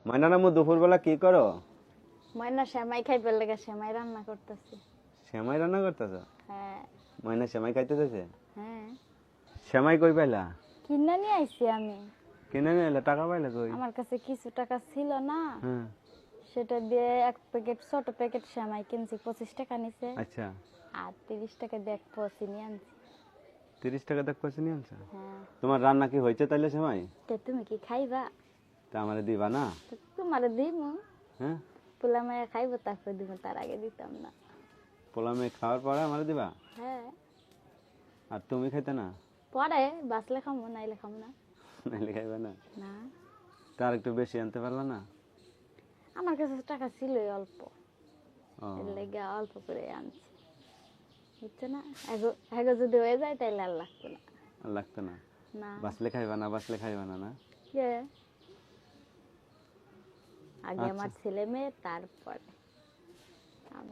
ময়না নামু দুপুরবেলা কি করো? ময়না সেমাই খাইবার লেগে সেমাই রান্না করতেছি। সেমাই রান্না করতেছ? হ্যাঁ। ময়না সেমাই খাইতে চাইছে? হ্যাঁ, সেমাই কই পাইলা? কিনা নিয়ে আইছি আমি। কিনে নিয়ে এলে টাকা পাইলা কই? আমার কাছে কিছু টাকা ছিল না, হ্যাঁ। সেটা দিয়ে এক প্যাকেট ছোট প্যাকেট সেমাই কিনছি, 25 টাকা নিছে। আচ্ছা, আর 30 টাকা দিয়ে এক পোয়া চিনি আনছি। 30 টাকা দেখ পয়সা নিয়ে আনছো? হ্যাঁ। তোমার রান্না কি হয়েছে তাইলে সেমাই? তো তুমি কি খাইবা? তা আমারে দিবা না? তো তোমারে দিমু। হ্যাঁ, পোলা মায়া খাইবো তারপর দিমু, তার আগে দিতাম না। পোলা মেয়ে খাওয়ার পরে আমারে দিবা? হ্যাঁ। আর তুমি খাইতে না? পরে বাঁচলে খামো, নাইলে খামো না। নাইলে খাইবা না? না, তার একটু বেশি আনতে পারলা না? আমার কাছে টাকা ছিলই অল্প, ও, এর লেগে অল্প করে আনছি, বুঝছো না? এগো যদি হয়ে যায় তাইলে আর লাগতো না। আর লাগতো না? না। বাঁচলে খাইবা না, বাঁচলে খাইবা না, না? কে? আগে আচ্ছা। আমার ছেলে মেয়ে, তারপরে